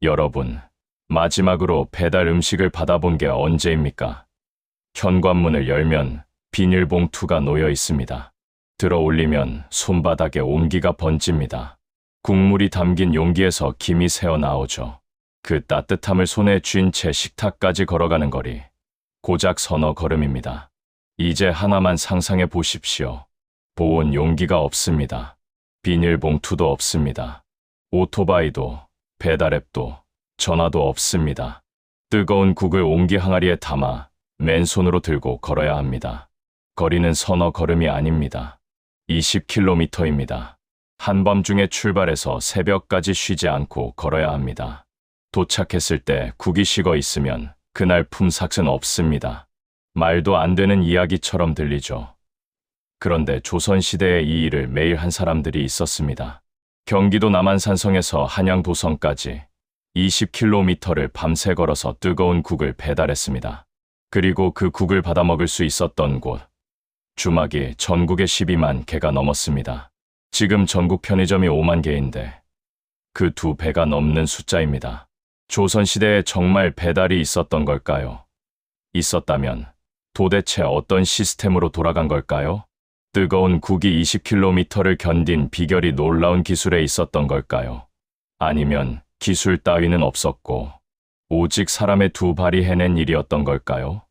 여러분, 마지막으로 배달 음식을 받아본 게 언제입니까? 현관문을 열면 비닐봉투가 놓여 있습니다. 들어 올리면 손바닥에 온기가 번집니다. 국물이 담긴 용기에서 김이 새어 나오죠. 그 따뜻함을 손에 쥔 채 식탁까지 걸어가는 거리. 고작 서너 걸음입니다. 이제 하나만 상상해 보십시오. 보온 용기가 없습니다. 비닐봉투도 없습니다. 오토바이도, 배달앱도, 전화도 없습니다. 뜨거운 국을 옹기 항아리에 담아 맨손으로 들고 걸어야 합니다. 거리는 서너 걸음이 아닙니다. 20km입니다. 한밤중에 출발해서 새벽까지 쉬지 않고 걸어야 합니다. 도착했을 때 국이 식어 있으면 그날 품삯은 없습니다. 말도 안 되는 이야기처럼 들리죠. 그런데 조선시대에 이 일을 매일 한 사람들이 있었습니다. 경기도 남한산성에서 한양도성까지 20km를 밤새 걸어서 뜨거운 국을 배달했습니다. 그리고 그 국을 받아 먹을 수 있었던 곳, 주막이 전국에 12만 개가 넘었습니다. 지금 전국 편의점이 5만 개인데 그 2배가 넘는 숫자입니다. 조선시대에 정말 배달이 있었던 걸까요? 있었다면 도대체 어떤 시스템으로 돌아간 걸까요? 뜨거운 국이 20km를 견딘 비결이 놀라운 기술에 있었던 걸까요? 아니면 기술 따위는 없었고 오직 사람의 2발이 해낸 일이었던 걸까요?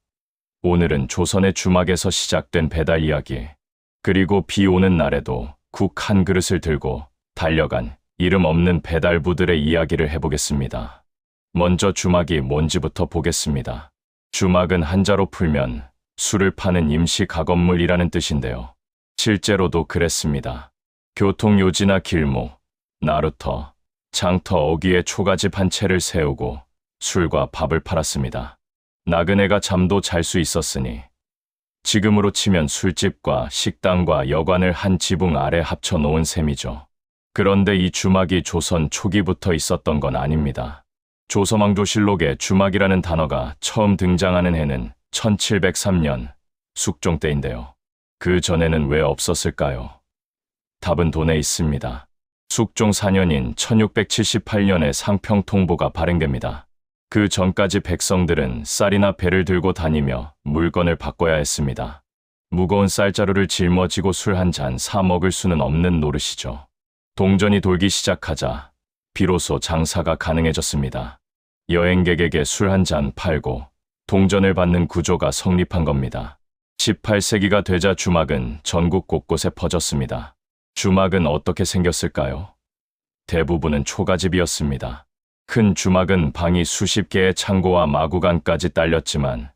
오늘은 조선의 주막에서 시작된 배달 이야기, 그리고 비 오는 날에도 국 한 그릇을 들고 달려간 이름 없는 배달부들의 이야기를 해보겠습니다. 먼저 주막이 뭔지부터 보겠습니다. 주막은 한자로 풀면 술을 파는 임시 가건물이라는 뜻인데요. 실제로도 그랬습니다. 교통요지나 길목, 나루터, 장터 어귀에 초가집 한 채를 세우고 술과 밥을 팔았습니다. 나그네가 잠도 잘 수 있었으니 지금으로 치면 술집과 식당과 여관을 한 지붕 아래 합쳐 놓은 셈이죠. 그런데 이 주막이 조선 초기부터 있었던 건 아닙니다. 조선왕조실록에 주막이라는 단어가 처음 등장하는 해는 1703년 숙종 때인데요. 그 전에는 왜 없었을까요? 답은 돈에 있습니다. 숙종 4년인 1678년에 상평통보가 발행됩니다. 그 전까지 백성들은 쌀이나 배를 들고 다니며 물건을 바꿔야 했습니다. 무거운 쌀자루를 짊어지고 술 한 잔 사 먹을 수는 없는 노릇이죠. 동전이 돌기 시작하자 비로소 장사가 가능해졌습니다. 여행객에게 술 한 잔 팔고 동전을 받는 구조가 성립한 겁니다. 18세기가 되자 주막은 전국 곳곳에 퍼졌습니다. 주막은 어떻게 생겼을까요? 대부분은 초가집이었습니다. 큰 주막은 방이 수십 개의 창고와 마구간까지 딸렸지만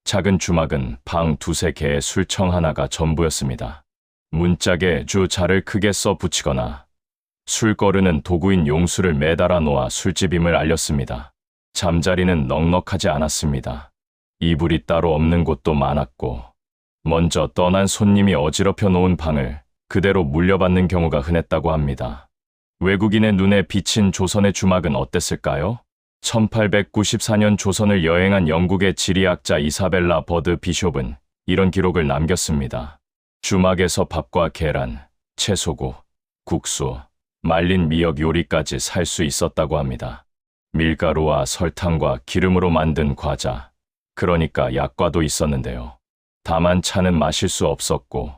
작은 주막은 방 두세 개의 술청 하나가 전부였습니다. 문짝에 주자를 크게 써 붙이거나 술 거르는 도구인 용수를 매달아 놓아 술집임을 알렸습니다. 잠자리는 넉넉하지 않았습니다. 이불이 따로 없는 곳도 많았고 먼저 떠난 손님이 어지럽혀 놓은 방을 그대로 물려받는 경우가 흔했다고 합니다. 외국인의 눈에 비친 조선의 주막은 어땠을까요? 1894년 조선을 여행한 영국의 지리학자 이사벨라 버드 비숍은 이런 기록을 남겼습니다. 주막에서 밥과 계란, 채소국, 국수, 말린 미역 요리까지 살 수 있었다고 합니다. 밀가루와 설탕과 기름으로 만든 과자, 그러니까 약과도 있었는데요. 다만 차는 마실 수 없었고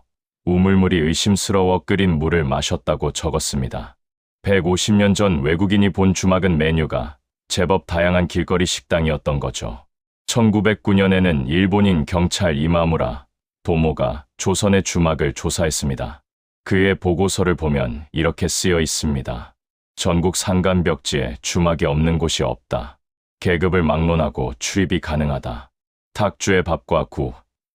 우물물이 의심스러워 끓인 물을 마셨다고 적었습니다. 150년 전 외국인이 본 주막은 메뉴가 제법 다양한 길거리 식당이었던 거죠. 1909년에는 일본인 경찰 이마무라 도모가 조선의 주막을 조사했습니다. 그의 보고서를 보면 이렇게 쓰여 있습니다. 전국 산간벽지에 주막이 없는 곳이 없다. 계급을 막론하고 출입이 가능하다. 탁주의 밥과 국,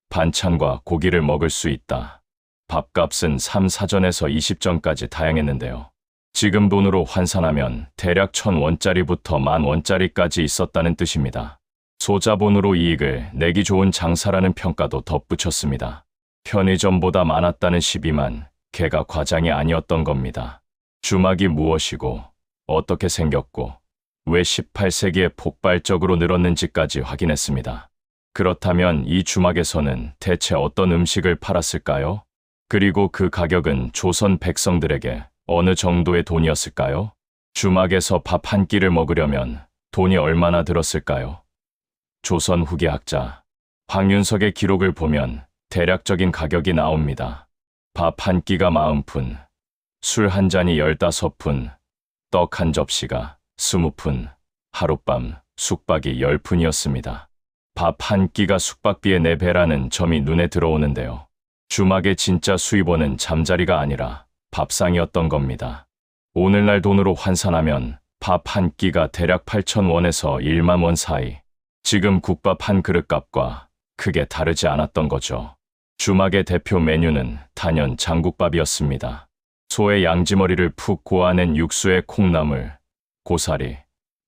반찬과 고기를 먹을 수 있다. 밥값은 3사전에서 20전까지 다양했는데요. 지금 돈으로 환산하면 대략 1,000원짜리부터 10,000원짜리까지 있었다는 뜻입니다. 소자본으로 이익을 내기 좋은 장사라는 평가도 덧붙였습니다. 편의점보다 많았다는 시비만 개가 과장이 아니었던 겁니다. 주막이 무엇이고 어떻게 생겼고 왜 18세기에 폭발적으로 늘었는지까지 확인했습니다. 그렇다면 이 주막에서는 대체 어떤 음식을 팔았을까요? 그리고 그 가격은 조선 백성들에게 어느 정도의 돈이었을까요? 주막에서 밥 한 끼를 먹으려면 돈이 얼마나 들었을까요? 조선 후기 학자 황윤석의 기록을 보면 대략적인 가격이 나옵니다. 밥 한 끼가 40푼, 술 한 잔이 15푼, 떡 한 접시가 20푼, 하룻밤 숙박이 10푼이었습니다. 밥 한 끼가 숙박비의 4배라는 점이 눈에 들어오는데요. 주막의 진짜 수입원은 잠자리가 아니라 밥상이었던 겁니다. 오늘날 돈으로 환산하면 밥 한 끼가 대략 8,000원에서 1만 원 사이, 지금 국밥 한 그릇 값과 크게 다르지 않았던 거죠. 주막의 대표 메뉴는 단연 장국밥이었습니다. 소의 양지머리를 푹 고아낸 육수에 콩나물, 고사리,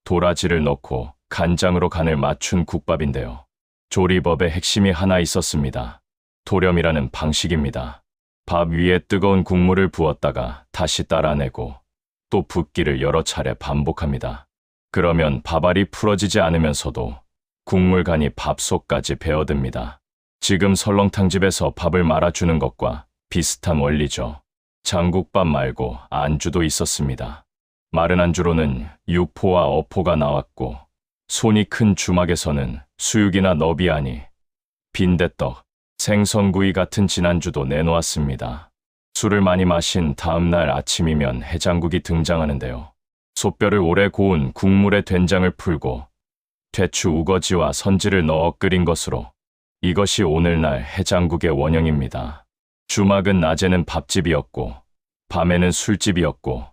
도라지를 넣고 간장으로 간을 맞춘 국밥인데요. 조리법의 핵심이 하나 있었습니다. 도렴이라는 방식입니다. 밥 위에 뜨거운 국물을 부었다가 다시 따라내고 또 붓기를 여러 차례 반복합니다. 그러면 밥알이 풀어지지 않으면서도 국물 간이 밥 속까지 배어듭니다. 지금 설렁탕집에서 밥을 말아주는 것과 비슷한 원리죠. 장국밥 말고 안주도 있었습니다. 마른 안주로는 육포와 어포가 나왔고, 손이 큰 주막에서는 수육이나 너비아니, 빈대떡, 생선구이 같은 진안주도 내놓았습니다. 술을 많이 마신 다음날 아침이면 해장국이 등장하는데요. 솥뼈를 오래 고운 국물에 된장을 풀고 퇴추 우거지와 선지를 넣어 끓인 것으로, 이것이 오늘날 해장국의 원형입니다. 주막은 낮에는 밥집이었고 밤에는 술집이었고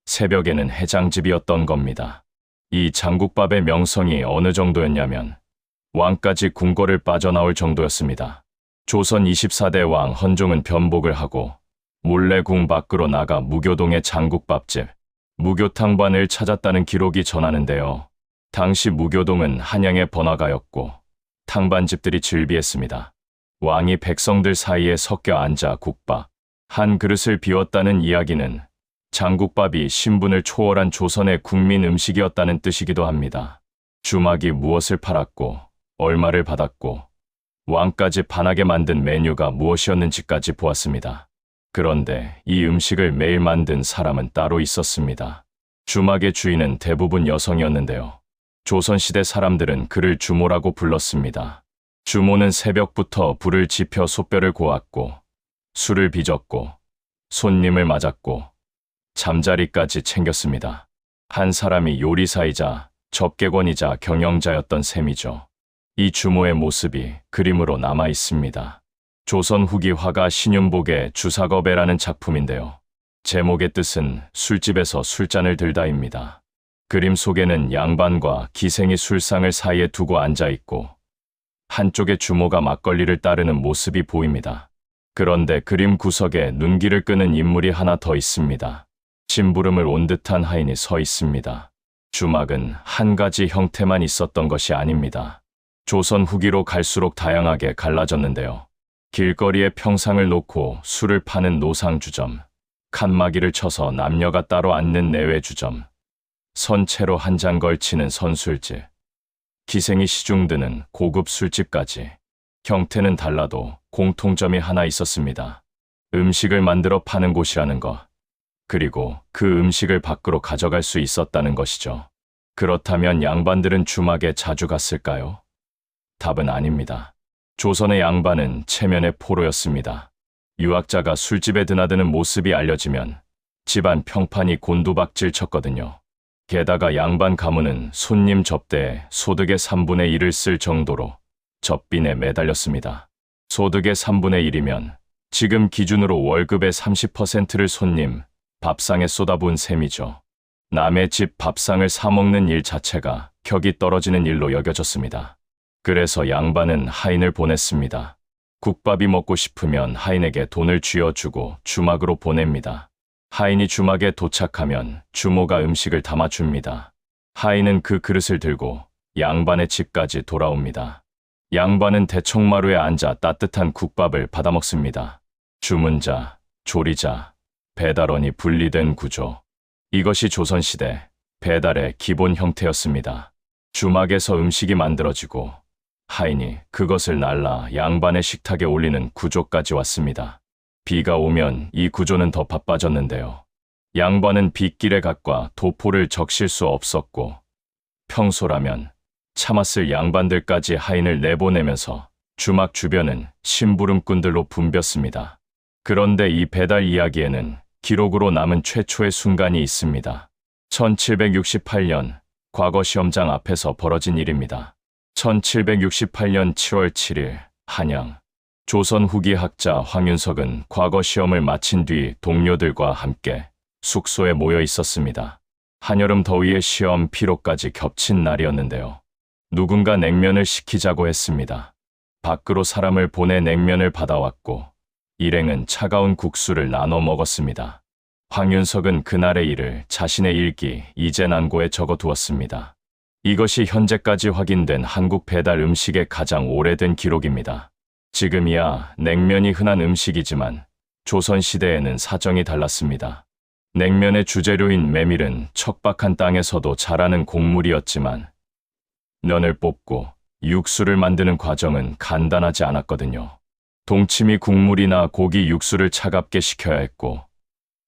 새벽에는 해장집이었던 겁니다. 이 장국밥의 명성이 어느 정도였냐면 왕까지 궁궐을 빠져나올 정도였습니다. 조선 24대 왕 헌종은 변복을 하고 몰래 궁 밖으로 나가 무교동의 장국밥집, 무교탕반을 찾았다는 기록이 전하는데요. 당시 무교동은 한양의 번화가였고 탕반집들이 즐비했습니다. 왕이 백성들 사이에 섞여 앉아 국밥 한 그릇을 비웠다는 이야기는 장국밥이 신분을 초월한 조선의 국민 음식이었다는 뜻이기도 합니다. 주막이 무엇을 팔았고 얼마를 받았고 왕까지 반하게 만든 메뉴가 무엇이었는지까지 보았습니다. 그런데 이 음식을 매일 만든 사람은 따로 있었습니다. 주막의 주인은 대부분 여성이었는데요. 조선시대 사람들은 그를 주모라고 불렀습니다. 주모는 새벽부터 불을 지펴 솥뼈를 고았고 술을 빚었고 손님을 맞았고 잠자리까지 챙겼습니다. 한 사람이 요리사이자 접객원이자 경영자였던 셈이죠. 이 주모의 모습이 그림으로 남아 있습니다. 조선 후기 화가 신윤복의 주사거배라는 작품인데요. 제목의 뜻은 술집에서 술잔을 들다입니다. 그림 속에는 양반과 기생이 술상을 사이에 두고 앉아있고 한쪽의 주모가 막걸리를 따르는 모습이 보입니다. 그런데 그림 구석에 눈길을 끄는 인물이 하나 더 있습니다. 심부름을 온 듯한 하인이 서 있습니다. 주막은 한 가지 형태만 있었던 것이 아닙니다. 조선 후기로 갈수록 다양하게 갈라졌는데요. 길거리에 평상을 놓고 술을 파는 노상주점, 칸막이를 쳐서 남녀가 따로 앉는 내외주점, 선채로 한 잔 걸치는 선술집, 기생이 시중드는 고급 술집까지 형태는 달라도 공통점이 하나 있었습니다. 음식을 만들어 파는 곳이라는 것, 그리고 그 음식을 밖으로 가져갈 수 있었다는 것이죠. 그렇다면 양반들은 주막에 자주 갔을까요? 답은 아닙니다. 조선의 양반은 체면의 포로였습니다. 유학자가 술집에 드나드는 모습이 알려지면 집안 평판이 곤두박질 쳤거든요. 게다가 양반 가문은 손님 접대에 소득의 3분의 1을 쓸 정도로 젖빈에 매달렸습니다. 소득의 3분의 1이면 지금 기준으로 월급의 30%를 손님, 밥상에 쏟아부은 셈이죠. 남의 집 밥상을 사먹는 일 자체가 격이 떨어지는 일로 여겨졌습니다. 그래서 양반은 하인을 보냈습니다. 국밥이 먹고 싶으면 하인에게 돈을 쥐어주고 주막으로 보냅니다. 하인이 주막에 도착하면 주모가 음식을 담아줍니다. 하인은 그 그릇을 들고 양반의 집까지 돌아옵니다. 양반은 대청마루에 앉아 따뜻한 국밥을 받아먹습니다. 주문자, 조리자, 배달원이 분리된 구조. 이것이 조선시대 배달의 기본 형태였습니다. 주막에서 음식이 만들어지고 하인이 그것을 날라 양반의 식탁에 올리는 구조까지 왔습니다. 비가 오면 이 구조는 더 바빠졌는데요. 양반은 빗길의 갓과 도포를 적실 수 없었고 평소라면 참았을 양반들까지 하인을 내보내면서 주막 주변은 심부름꾼들로 붐볐습니다. 그런데 이 배달 이야기에는 기록으로 남은 최초의 순간이 있습니다. 1768년 과거 시험장 앞에서 벌어진 일입니다. 1768년 7월 7일 한양. 조선 후기 학자 황윤석은 과거 시험을 마친 뒤 동료들과 함께 숙소에 모여 있었습니다. 한여름 더위에 시험 피로까지 겹친 날이었는데요. 누군가 냉면을 시키자고 했습니다. 밖으로 사람을 보내 냉면을 받아왔고 일행은 차가운 국수를 나눠 먹었습니다. 황윤석은 그날의 일을 자신의 일기 이재난고에 적어두었습니다. 이것이 현재까지 확인된 한국 배달 음식의 가장 오래된 기록입니다. 지금이야 냉면이 흔한 음식이지만 조선시대에는 사정이 달랐습니다. 냉면의 주재료인 메밀은 척박한 땅에서도 자라는 곡물이었지만 면을 뽑고 육수를 만드는 과정은 간단하지 않았거든요. 동치미 국물이나 고기 육수를 차갑게 식혀야 했고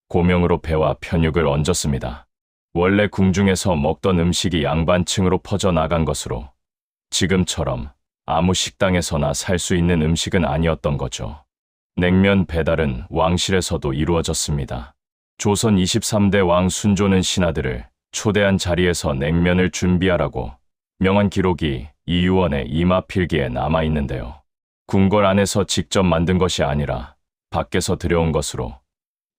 고명으로 배와 편육을 얹었습니다. 원래 궁중에서 먹던 음식이 양반층으로 퍼져나간 것으로 지금처럼 아무 식당에서나 살 수 있는 음식은 아니었던 거죠. 냉면 배달은 왕실에서도 이루어졌습니다. 조선 23대 왕 순조는 신하들을 초대한 자리에서 냉면을 준비하라고 명한 기록이 이유원의 이마필기에 남아있는데요. 궁궐 안에서 직접 만든 것이 아니라 밖에서 들여온 것으로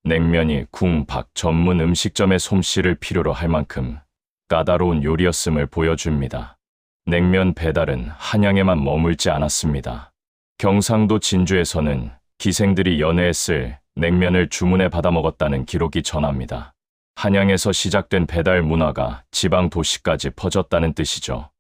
냉면이 궁 밖 전문 음식점의 솜씨를 필요로 할 만큼 까다로운 요리였음을 보여줍니다. 냉면 배달은 한양에만 머물지 않았습니다. 경상도 진주에서는 기생들이 연회에 쓸 냉면을 주문해 받아 먹었다는 기록이 전합니다. 한양에서 시작된 배달 문화가 지방 도시까지 퍼졌다는 뜻이죠.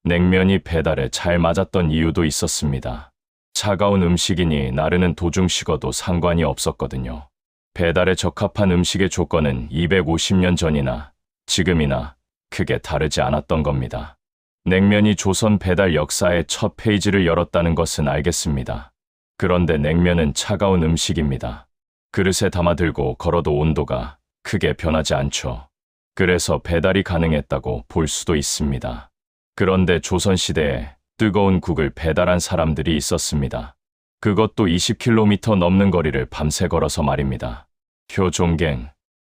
냉면이 배달에 잘 맞았던 이유도 있었습니다. 차가운 음식이니 나르는 도중 식어도 상관이 없었거든요. 배달에 적합한 음식의 조건은 250년 전이나 지금이나 크게 다르지 않았던 겁니다. 냉면이 조선 배달 역사의 첫 페이지를 열었다는 것은 알겠습니다. 그런데 냉면은 차가운 음식입니다. 그릇에 담아들고 걸어도 온도가 크게 변하지 않죠. 그래서 배달이 가능했다고 볼 수도 있습니다. 그런데 조선시대에 뜨거운 국을 배달한 사람들이 있었습니다. 그것도 20km 넘는 거리를 밤새 걸어서 말입니다. 효종갱,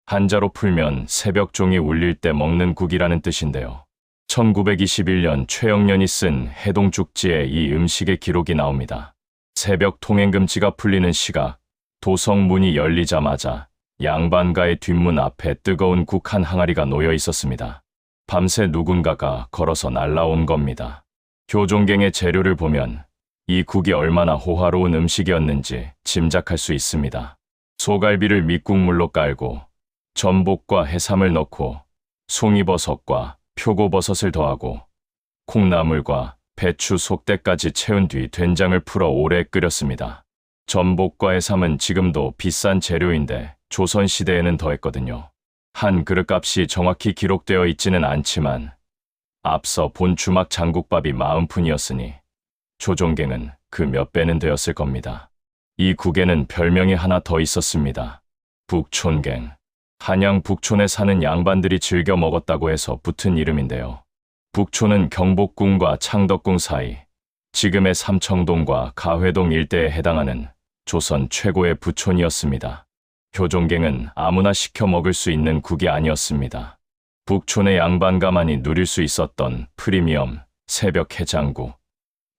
한자로 풀면 새벽종이 울릴 때 먹는 국이라는 뜻인데요. 1921년 최영련이 쓴 해동죽지에 이 음식의 기록이 나옵니다. 새벽 통행금지가 풀리는 시각, 도성문이 열리자마자 양반가의 뒷문 앞에 뜨거운 국 한 항아리가 놓여 있었습니다. 밤새 누군가가 걸어서 날라온 겁니다. 효종갱의 재료를 보면 이 국이 얼마나 호화로운 음식이었는지 짐작할 수 있습니다. 소갈비를 밑국물로 깔고 전복과 해삼을 넣고 송이버섯과 표고버섯을 더하고 콩나물과 배추 속대까지 채운 뒤 된장을 풀어 오래 끓였습니다. 전복과 해삼은 지금도 비싼 재료인데 조선시대에는 더했거든요. 한 그릇값이 정확히 기록되어 있지는 않지만 앞서 본 주막 장국밥이 40푼이었으니 조종갱은 그 몇 배는 되었을 겁니다. 이 국에는 별명이 하나 더 있었습니다. 북촌갱. 한양 북촌에 사는 양반들이 즐겨 먹었다고 해서 붙은 이름인데요. 북촌은 경복궁과 창덕궁 사이, 지금의 삼청동과 가회동 일대에 해당하는 조선 최고의 부촌이었습니다. 효종갱은 아무나 시켜 먹을 수 있는 국이 아니었습니다. 북촌의 양반가만이 누릴 수 있었던 프리미엄 새벽 해장국.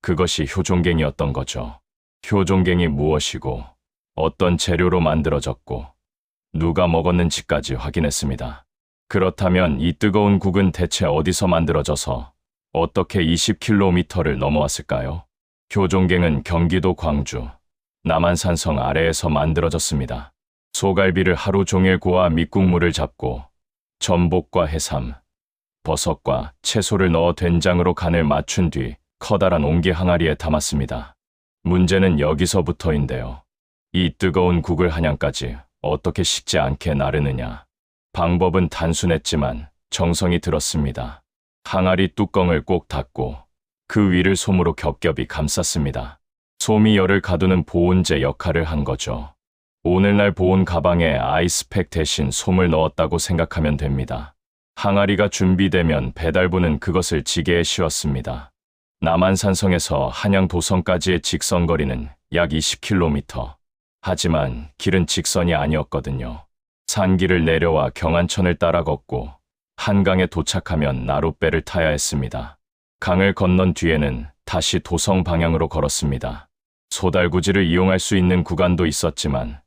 그것이 효종갱이었던 거죠. 효종갱이 무엇이고 어떤 재료로 만들어졌고 누가 먹었는지까지 확인했습니다. 그렇다면 이 뜨거운 국은 대체 어디서 만들어져서 어떻게 20km를 넘어왔을까요? 효종갱은 경기도 광주, 남한산성 아래에서 만들어졌습니다. 소갈비를 하루 종일 구워 밑국물을 잡고 전복과 해삼, 버섯과 채소를 넣어 된장으로 간을 맞춘 뒤 커다란 옹기 항아리에 담았습니다. 문제는 여기서부터인데요. 이 뜨거운 국을 한양까지 어떻게 식지 않게 나르느냐. 방법은 단순했지만 정성이 들었습니다. 항아리 뚜껑을 꼭 닫고 그 위를 솜으로 겹겹이 감쌌습니다. 솜이 열을 가두는 보온재 역할을 한 거죠. 오늘날 보온 가방에 아이스팩 대신 솜을 넣었다고 생각하면 됩니다. 항아리가 준비되면 배달부는 그것을 지게에 씌웠습니다. 남한산성에서 한양 도성까지의 직선거리는 약 20km. 하지만 길은 직선이 아니었거든요. 산길을 내려와 경안천을 따라 걷고 한강에 도착하면 나룻배를 타야 했습니다. 강을 건넌 뒤에는 다시 도성 방향으로 걸었습니다. 소달구지를 이용할 수 있는 구간도 있었지만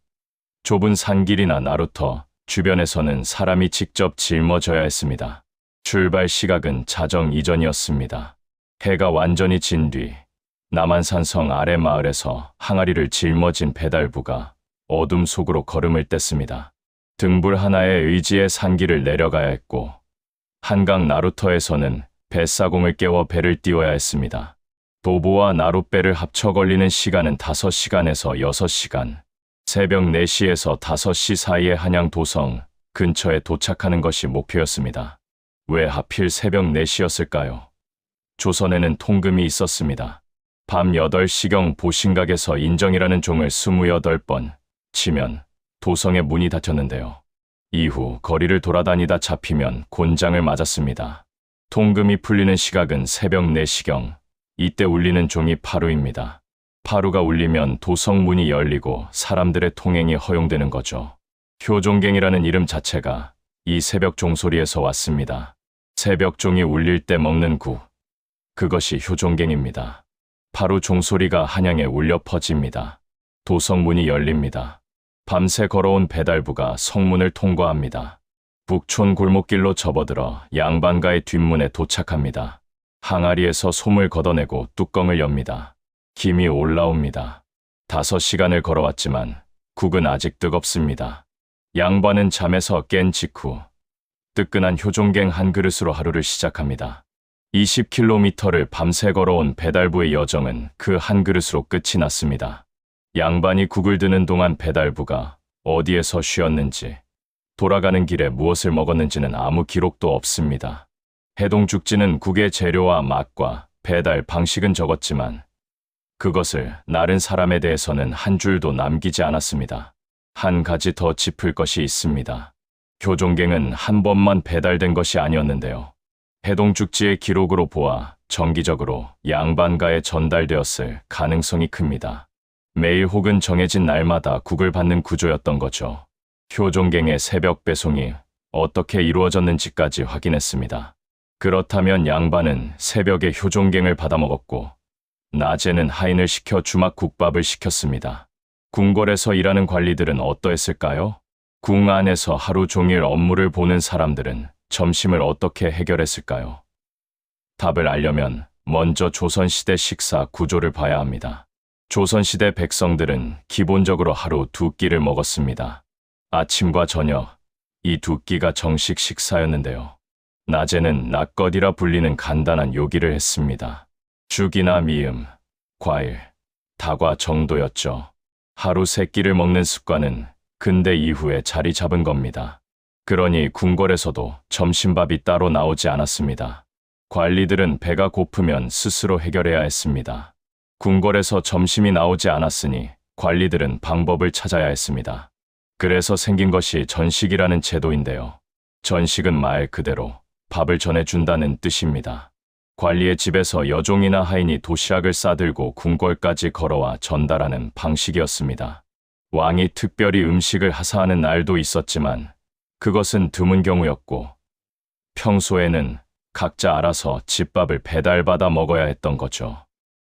좁은 산길이나 나루터 주변에서는 사람이 직접 짊어져야 했습니다. 출발 시각은 자정 이전이었습니다. 해가 완전히 진 뒤 남한산성 아래 마을에서 항아리를 짊어진 배달부가 어둠 속으로 걸음을 뗐습니다. 등불 하나에 의지해 산길을 내려가야 했고 한강 나루터에서는 뱃사공을 깨워 배를 띄워야 했습니다. 도보와 나룻배를 합쳐 걸리는 시간은 5시간에서 6시간. 새벽 4시에서 5시 사이에 한양 도성 근처에 도착하는 것이 목표였습니다. 왜 하필 새벽 4시였을까요? 조선에는 통금이 있었습니다. 밤 8시경 보신각에서 인정이라는 종을 28번 치면 도성의 문이 닫혔는데요. 이후 거리를 돌아다니다 잡히면 곤장을 맞았습니다. 통금이 풀리는 시각은 새벽 4시경. 이때 울리는 종이 파루입니다. 파루가 울리면 도성 문이 열리고 사람들의 통행이 허용되는 거죠. 효종갱이라는 이름 자체가 이 새벽 종소리에서 왔습니다. 새벽 종이 울릴 때 먹는 국. 그것이 효종갱입니다. 파루 종소리가 한양에 울려 퍼집니다. 도성 문이 열립니다. 밤새 걸어온 배달부가 성문을 통과합니다. 북촌 골목길로 접어들어 양반가의 뒷문에 도착합니다. 항아리에서 솜을 걷어내고 뚜껑을 엽니다. 김이 올라옵니다. 5시간을 걸어왔지만 국은 아직 뜨겁습니다. 양반은 잠에서 깬 직후 뜨끈한 효종갱 한 그릇으로 하루를 시작합니다. 20km를 밤새 걸어온 배달부의 여정은 그 한 그릇으로 끝이 났습니다. 양반이 국을 드는 동안 배달부가 어디에서 쉬었는지, 돌아가는 길에 무엇을 먹었는지는 아무 기록도 없습니다. 해동죽지는 국의 재료와 맛과 배달 방식은 적었지만 그것을 나른 사람에 대해서는 한 줄도 남기지 않았습니다. 한 가지 더 짚을 것이 있습니다. 효종갱은 한 번만 배달된 것이 아니었는데요. 해동죽지의 기록으로 보아 정기적으로 양반가에 전달되었을 가능성이 큽니다. 매일 혹은 정해진 날마다 국을 받는 구조였던 거죠. 효종갱의 새벽 배송이 어떻게 이루어졌는지까지 확인했습니다. 그렇다면 양반은 새벽에 효종갱을 받아먹었고 낮에는 하인을 시켜 주막 국밥을 시켰습니다. 궁궐에서 일하는 관리들은 어떠했을까요? 궁 안에서 하루 종일 업무를 보는 사람들은 점심을 어떻게 해결했을까요? 답을 알려면 먼저 조선시대 식사 구조를 봐야 합니다. 조선시대 백성들은 기본적으로 하루 2끼를 먹었습니다. 아침과 저녁, 이 2끼가 정식 식사였는데요. 낮에는 낮거디라 불리는 간단한 요기를 했습니다. 죽이나 미음, 과일, 다과 정도였죠. 하루 3끼를 먹는 습관은 근대 이후에 자리 잡은 겁니다. 그러니 궁궐에서도 점심밥이 따로 나오지 않았습니다. 관리들은 배가 고프면 스스로 해결해야 했습니다. 궁궐에서 점심이 나오지 않았으니 관리들은 방법을 찾아야 했습니다. 그래서 생긴 것이 전식이라는 제도인데요. 전식은 말 그대로 밥을 전해준다는 뜻입니다. 관리의 집에서 여종이나 하인이 도시락을 싸들고 궁궐까지 걸어와 전달하는 방식이었습니다. 왕이 특별히 음식을 하사하는 날도 있었지만 그것은 드문 경우였고 평소에는 각자 알아서 집밥을 배달받아 먹어야 했던 거죠.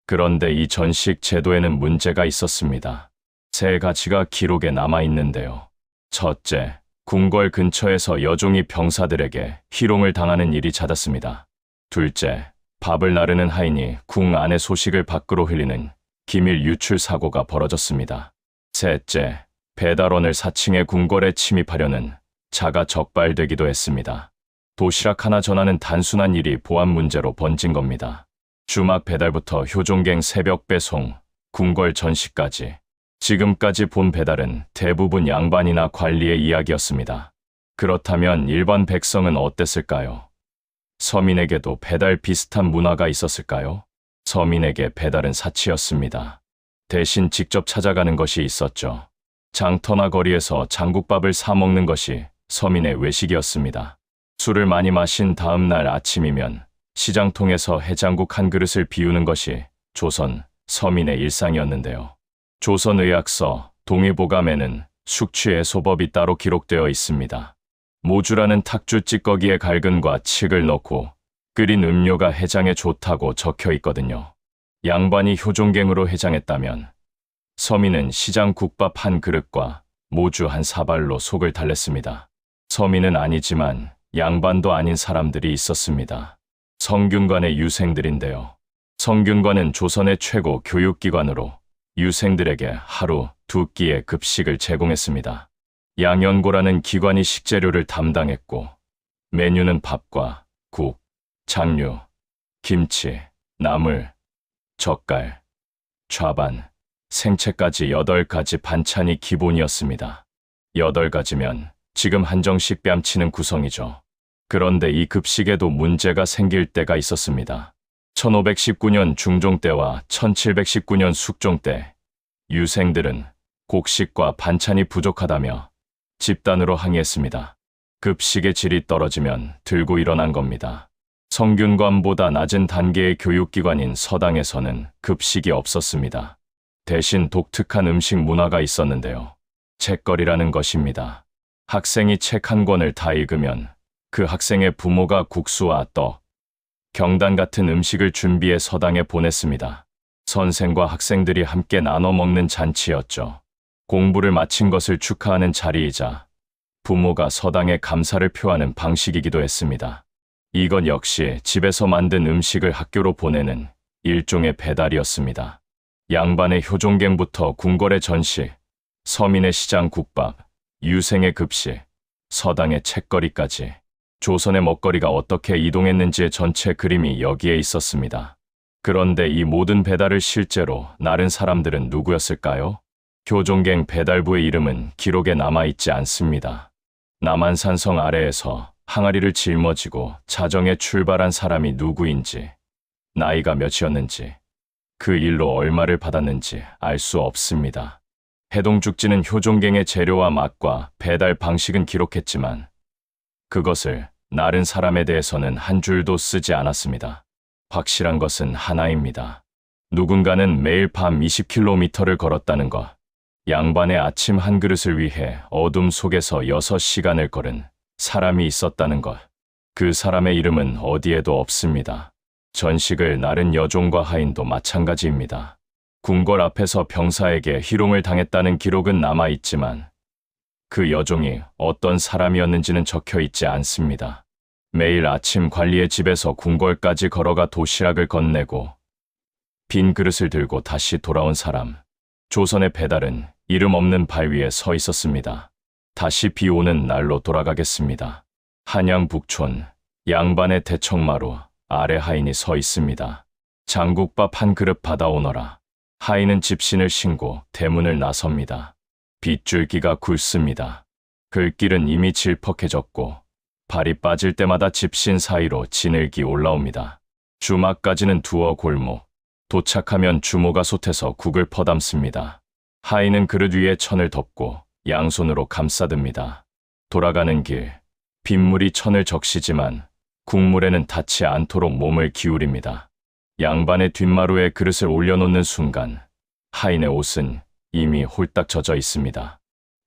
그런데 이 전식 제도에는 문제가 있었습니다. 3가지가 기록에 남아있는데요. 첫째, 궁궐 근처에서 여종이 병사들에게 희롱을 당하는 일이 잦았습니다. 둘째, 밥을 나르는 하인이 궁 안의 소식을 밖으로 흘리는 기밀 유출 사고가 벌어졌습니다. 셋째, 배달원을 사칭해 궁궐에 침입하려는 자가 적발되기도 했습니다. 도시락 하나 전하는 단순한 일이 보안 문제로 번진 겁니다. 주막 배달부터 효종갱 새벽 배송, 궁궐 전시까지 지금까지 본 배달은 대부분 양반이나 관리의 이야기였습니다. 그렇다면 일반 백성은 어땠을까요? 서민에게도 배달 비슷한 문화가 있었을까요? 서민에게 배달은 사치였습니다. 대신 직접 찾아가는 것이 있었죠. 장터나 거리에서 장국밥을 사 먹는 것이 서민의 외식이었습니다. 술을 많이 마신 다음 날 아침이면 시장통에서 해장국 한 그릇을 비우는 것이 조선 서민의 일상이었는데요. 조선의학서 동의보감에는 숙취해소법이 따로 기록되어 있습니다. 모주라는 탁주 찌꺼기에 갈근과 칡을 넣고 끓인 음료가 해장에 좋다고 적혀 있거든요. 양반이 효종갱으로 해장했다면 서민은 시장 국밥 한 그릇과 모주 한 사발로 속을 달랬습니다. 서민은 아니지만 양반도 아닌 사람들이 있었습니다. 성균관의 유생들인데요. 성균관은 조선의 최고 교육기관으로 유생들에게 하루 2끼의 급식을 제공했습니다. 양연고라는 기관이 식재료를 담당했고 메뉴는 밥과 국, 장류, 김치, 나물, 젓갈, 좌반, 생채까지 8가지 반찬이 기본이었습니다. 8가지면 지금 한정식 뺨치는 구성이죠. 그런데 이 급식에도 문제가 생길 때가 있었습니다. 1519년 중종 때와 1719년 숙종 때 유생들은 곡식과 반찬이 부족하다며 집단으로 항의했습니다. 급식의 질이 떨어지면 들고 일어난 겁니다. 성균관보다 낮은 단계의 교육기관인 서당에서는 급식이 없었습니다. 대신 독특한 음식 문화가 있었는데요. 책거리라는 것입니다. 학생이 책 한 권을 다 읽으면 그 학생의 부모가 국수와 떡, 경단 같은 음식을 준비해 서당에 보냈습니다. 선생과 학생들이 함께 나눠 먹는 잔치였죠. 공부를 마친 것을 축하하는 자리이자 부모가 서당에 감사를 표하는 방식이기도 했습니다. 이것 역시 집에서 만든 음식을 학교로 보내는 일종의 배달이었습니다. 양반의 효종갱부터 궁궐의 전식, 서민의 시장 국밥, 유생의 급식, 서당의 책거리까지 조선의 먹거리가 어떻게 이동했는지의 전체 그림이 여기에 있었습니다. 그런데 이 모든 배달을 실제로 나른 사람들은 누구였을까요? 효종갱 배달부의 이름은 기록에 남아있지 않습니다. 남한산성 아래에서 항아리를 짊어지고 자정에 출발한 사람이 누구인지, 나이가 몇이었는지, 그 일로 얼마를 받았는지 알 수 없습니다. 해동죽지는 효종갱의 재료와 맛과 배달 방식은 기록했지만 그것을 나른 사람에 대해서는 한 줄도 쓰지 않았습니다. 확실한 것은 하나입니다. 누군가는 매일 밤 20km를 걸었다는 것, 양반의 아침 한 그릇을 위해 어둠 속에서 6시간을 걸은 사람이 있었다는 것, 그 사람의 이름은 어디에도 없습니다. 전식을 나른 여종과 하인도 마찬가지입니다. 궁궐 앞에서 병사에게 희롱을 당했다는 기록은 남아있지만 그 여종이 어떤 사람이었는지는 적혀 있지 않습니다. 매일 아침 관리의 집에서 궁궐까지 걸어가 도시락을 건네고 빈 그릇을 들고 다시 돌아온 사람. 조선의 배달은 이름 없는 발 위에 서 있었습니다. 다시 비 오는 날로 돌아가겠습니다. 한양 북촌 양반의 대청마루 아래 하인이 서 있습니다. 장국밥 한 그릇 받아오너라. 하인은 집신을 신고 대문을 나섭니다. 빗줄기가 굵습니다. 글길은 이미 질퍽해졌고 발이 빠질 때마다 집신 사이로 진흙이 올라옵니다. 주막까지는 두어 골목. 도착하면 주모가 솥에서 국을 퍼담습니다. 하인은 그릇 위에 천을 덮고 양손으로 감싸듭니다. 돌아가는 길, 빗물이 천을 적시지만 국물에는 닿지 않도록 몸을 기울입니다. 양반의 뒷마루에 그릇을 올려놓는 순간 하인의 옷은 이미 홀딱 젖어 있습니다.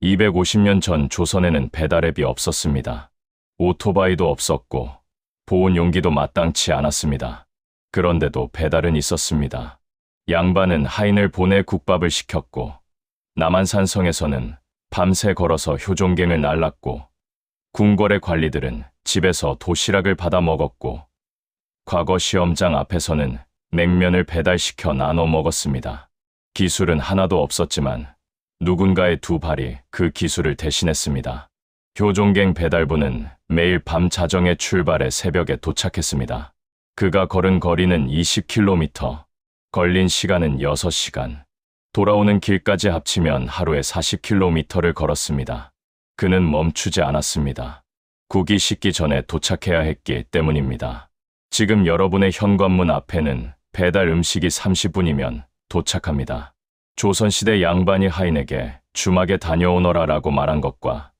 250년 전 조선에는 배달앱이 없었습니다. 오토바이도 없었고 보온 용기도 마땅치 않았습니다. 그런데도 배달은 있었습니다. 양반은 하인을 보내 국밥을 시켰고 남한산성에서는 밤새 걸어서 효종갱을 날랐고 궁궐의 관리들은 집에서 도시락을 받아 먹었고 과거 시험장 앞에서는 냉면을 배달시켜 나눠 먹었습니다. 기술은 하나도 없었지만 누군가의 두 발이 그 기술을 대신했습니다. 효종갱 배달부는 매일 밤 자정에 출발해 새벽에 도착했습니다. 그가 걸은 거리는 20km, 걸린 시간은 6시간, 돌아오는 길까지 합치면 하루에 40km를 걸었습니다. 그는 멈추지 않았습니다. 국이 식기 전에 도착해야 했기 때문입니다. 지금 여러분의 현관문 앞에는 배달 음식이 30분이면 도착합니다. 조선시대 양반이 하인에게 주막에 다녀오너라라고 말한 것과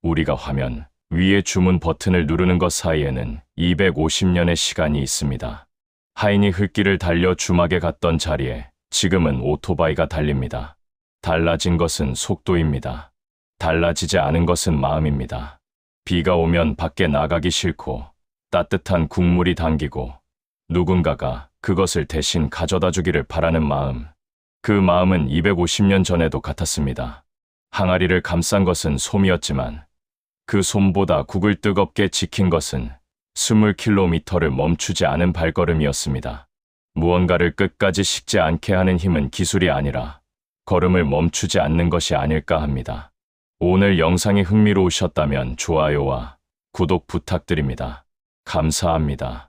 우리가 화면 위에 주문 버튼을 누르는 것 사이에는 250년의 시간이 있습니다. 하인이 흙길을 달려 주막에 갔던 자리에 지금은 오토바이가 달립니다. 달라진 것은 속도입니다. 달라지지 않은 것은 마음입니다. 비가 오면 밖에 나가기 싫고 따뜻한 국물이 당기고 누군가가 그것을 대신 가져다 주기를 바라는 마음. 그 마음은 250년 전에도 같았습니다. 항아리를 감싼 것은 솜이었지만 그 솜보다 국을 뜨겁게 지킨 것은 20km를 멈추지 않은 발걸음이었습니다. 무언가를 끝까지 식지 않게 하는 힘은 기술이 아니라 걸음을 멈추지 않는 것이 아닐까 합니다. 오늘 영상이 흥미로우셨다면 좋아요와 구독 부탁드립니다. 감사합니다.